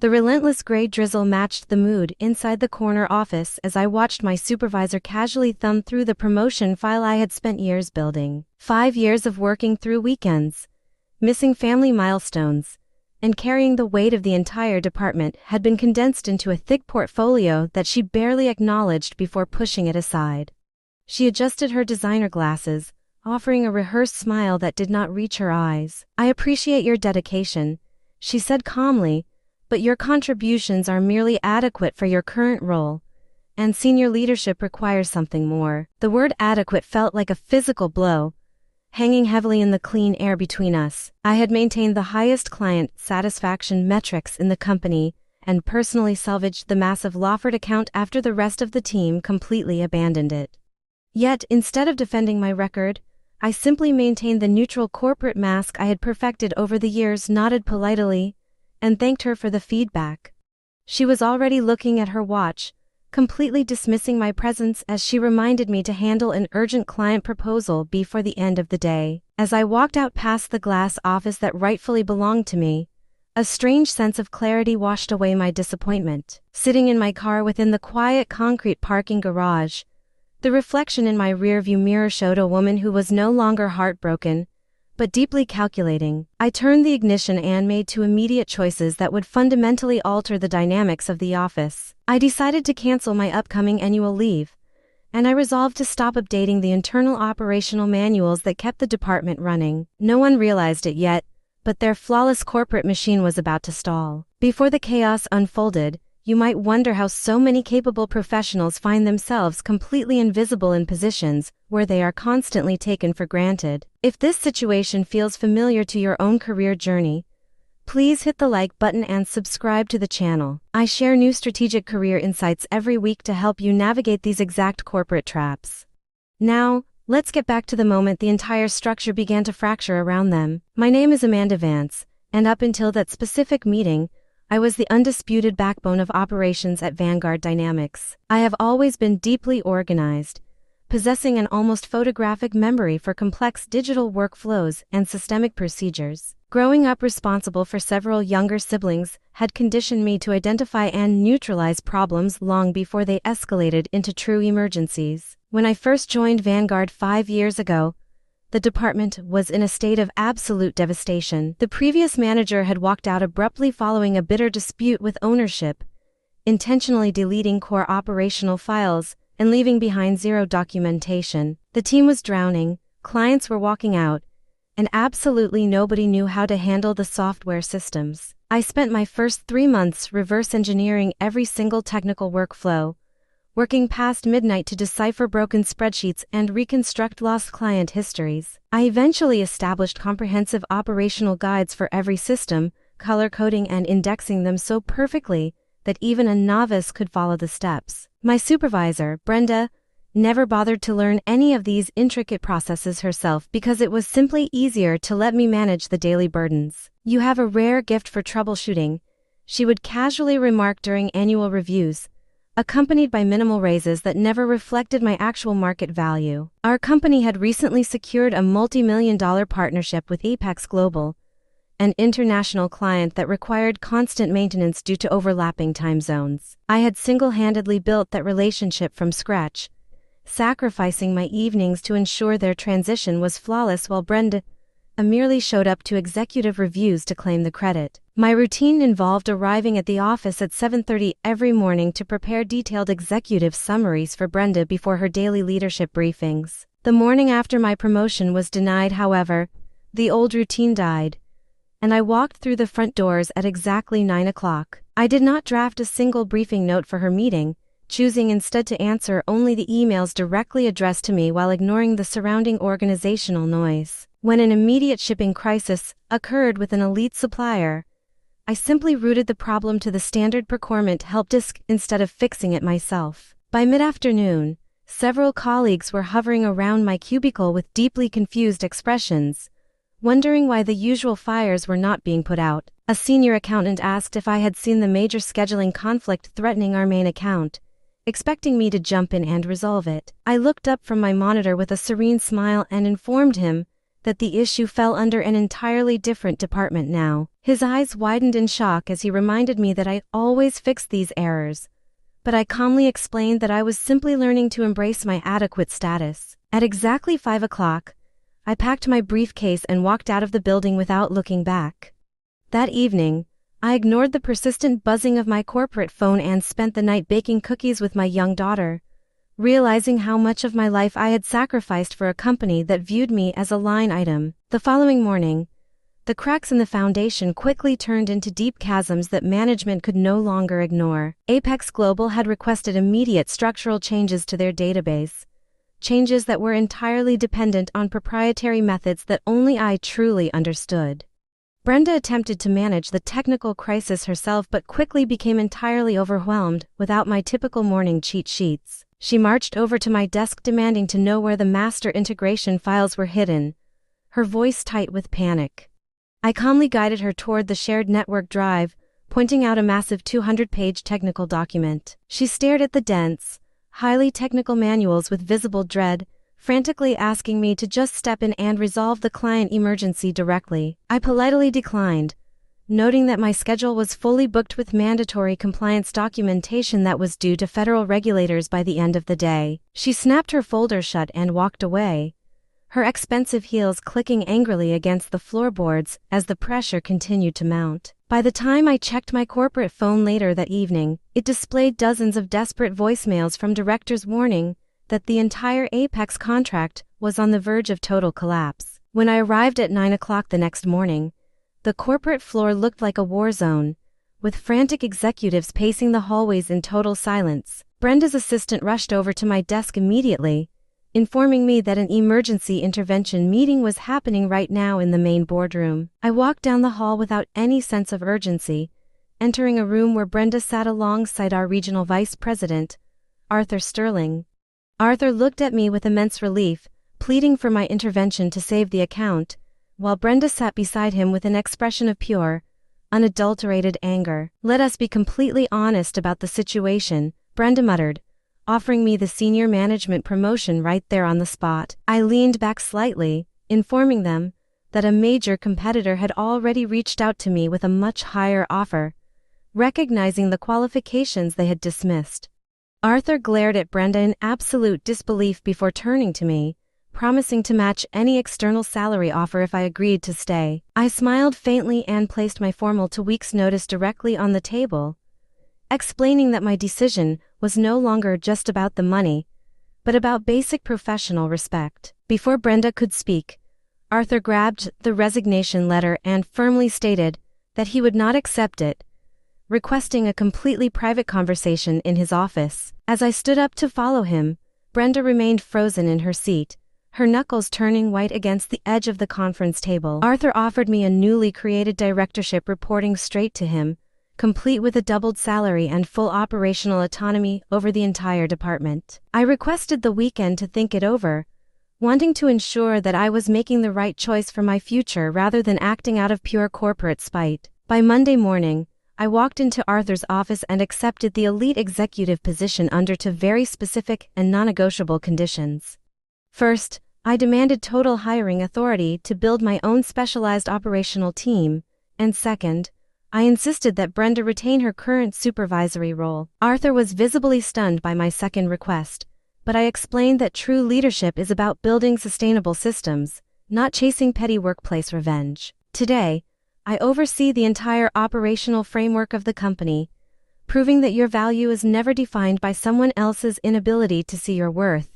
The relentless gray drizzle matched the mood inside the corner office as I watched my supervisor casually thumb through the promotion file I had spent years building. 5 years of working through weekends, missing family milestones, and carrying the weight of the entire department had been condensed into a thick portfolio that she barely acknowledged before pushing it aside. She adjusted her designer glasses, offering a rehearsed smile that did not reach her eyes. "I appreciate your dedication," she said calmly, "but your contributions are merely adequate for your current role, and senior leadership requires something more." The word adequate felt like a physical blow, hanging heavily in the clean air between us. I had maintained the highest client satisfaction metrics in the company and personally salvaged the massive Lawford account after the rest of the team completely abandoned it. Yet, instead of defending my record, I simply maintained the neutral corporate mask I had perfected over the years, nodded politely, and thanked her for the feedback. She was already looking at her watch, completely dismissing my presence as she reminded me to handle an urgent client proposal before the end of the day. As I walked out past the glass office that rightfully belonged to me, a strange sense of clarity washed away my disappointment. Sitting in my car within the quiet concrete parking garage, the reflection in my rearview mirror showed a woman who was no longer heartbroken, but deeply calculating. I turned the ignition and made 2 immediate choices that would fundamentally alter the dynamics of the office. I decided to cancel my upcoming annual leave, and I resolved to stop updating the internal operational manuals that kept the department running. No one realized it yet, but their flawless corporate machine was about to stall. Before the chaos unfolded, you might wonder how so many capable professionals find themselves completely invisible in positions where they are constantly taken for granted. If this situation feels familiar to your own career journey, please hit the like button and subscribe to the channel. I share new strategic career insights every week to help you navigate these exact corporate traps. Now, let's get back to the moment the entire structure began to fracture around them. My name is Amanda Vance, and up until that specific meeting, I was the undisputed backbone of operations at Vanguard Dynamics. I have always been deeply organized, possessing an almost photographic memory for complex digital workflows and systemic procedures. Growing up responsible for several younger siblings had conditioned me to identify and neutralize problems long before they escalated into true emergencies. When I first joined Vanguard 5 years ago, the department was in a state of absolute devastation. The previous manager had walked out abruptly following a bitter dispute with ownership, intentionally deleting core operational files and leaving behind zero documentation. The team was drowning, clients were walking out, and absolutely nobody knew how to handle the software systems. I spent my first 3 months reverse engineering every single technical workflow, working past midnight to decipher broken spreadsheets and reconstruct lost client histories. I eventually established comprehensive operational guides for every system, color-coding and indexing them so perfectly that even a novice could follow the steps. My supervisor, Brenda, never bothered to learn any of these intricate processes herself because it was simply easier to let me manage the daily burdens. "You have a rare gift for troubleshooting," she would casually remark during annual reviews, accompanied by minimal raises that never reflected my actual market value. Our company had recently secured a multi-million-dollar partnership with Apex Global, an international client that required constant maintenance due to overlapping time zones. I had single-handedly built that relationship from scratch, sacrificing my evenings to ensure their transition was flawless while Brenda merely showed up to executive reviews to claim the credit. My routine involved arriving at the office at 7:30 every morning to prepare detailed executive summaries for Brenda before her daily leadership briefings. The morning after my promotion was denied, however, the old routine died, and I walked through the front doors at exactly 9 o'clock. I did not draft a single briefing note for her meeting, choosing instead to answer only the emails directly addressed to me while ignoring the surrounding organizational noise. When an immediate shipping crisis occurred with an elite supplier, I simply routed the problem to the standard procurement help desk instead of fixing it myself. By mid-afternoon, several colleagues were hovering around my cubicle with deeply confused expressions, wondering why the usual fires were not being put out. A senior accountant asked if I had seen the major scheduling conflict threatening our main account, expecting me to jump in and resolve it. I looked up from my monitor with a serene smile and informed him that the issue fell under an entirely different department now. His eyes widened in shock as he reminded me that I always fixed these errors, but I calmly explained that I was simply learning to embrace my adequate status. At exactly 5 o'clock, I packed my briefcase and walked out of the building without looking back. That evening, I ignored the persistent buzzing of my corporate phone and spent the night baking cookies with my young daughter, realizing how much of my life I had sacrificed for a company that viewed me as a line item. The following morning, the cracks in the foundation quickly turned into deep chasms that management could no longer ignore. Apex Global had requested immediate structural changes to their database, changes that were entirely dependent on proprietary methods that only I truly understood. Brenda attempted to manage the technical crisis herself but quickly became entirely overwhelmed without my typical morning cheat sheets. She marched over to my desk demanding to know where the master integration files were hidden, her voice tight with panic. I calmly guided her toward the shared network drive, pointing out a massive 200-page technical document. She stared at the dense, highly technical manuals with visible dread, frantically asking me to just step in and resolve the client emergency directly. I politely declined, noting that my schedule was fully booked with mandatory compliance documentation that was due to federal regulators by the end of the day. She snapped her folder shut and walked away, her expensive heels clicking angrily against the floorboards as the pressure continued to mount. By the time I checked my corporate phone later that evening, it displayed dozens of desperate voicemails from directors warning that the entire Apex contract was on the verge of total collapse. When I arrived at 9 o'clock the next morning, the corporate floor looked like a war zone, with frantic executives pacing the hallways in total silence. Brenda's assistant rushed over to my desk immediately, informing me that an emergency intervention meeting was happening right now in the main boardroom. I walked down the hall without any sense of urgency, entering a room where Brenda sat alongside our regional vice president, Arthur Sterling. Arthur looked at me with immense relief, pleading for my intervention to save the account, while Brenda sat beside him with an expression of pure, unadulterated anger. "Let us be completely honest about the situation," Brenda muttered, offering me the senior management promotion right there on the spot. I leaned back slightly, informing them that a major competitor had already reached out to me with a much higher offer, recognizing the qualifications they had dismissed. Arthur glared at Brenda in absolute disbelief before turning to me, promising to match any external salary offer if I agreed to stay. I smiled faintly and placed my formal 2 weeks' notice directly on the table, explaining that my decision was no longer just about the money, but about basic professional respect. Before Brenda could speak, Arthur grabbed the resignation letter and firmly stated that he would not accept it, requesting a completely private conversation in his office. As I stood up to follow him, Brenda remained frozen in her seat, her knuckles turning white against the edge of the conference table. Arthur offered me a newly created directorship reporting straight to him, complete with a doubled salary and full operational autonomy over the entire department. I requested the weekend to think it over, wanting to ensure that I was making the right choice for my future rather than acting out of pure corporate spite. By Monday morning, I walked into Arthur's office and accepted the elite executive position under 2 very specific and non-negotiable conditions. First, I demanded total hiring authority to build my own specialized operational team, and second, I insisted that Brenda retain her current supervisory role. Arthur was visibly stunned by my second request, but I explained that true leadership is about building sustainable systems, not chasing petty workplace revenge. Today, I oversee the entire operational framework of the company, proving that your value is never defined by someone else's inability to see your worth,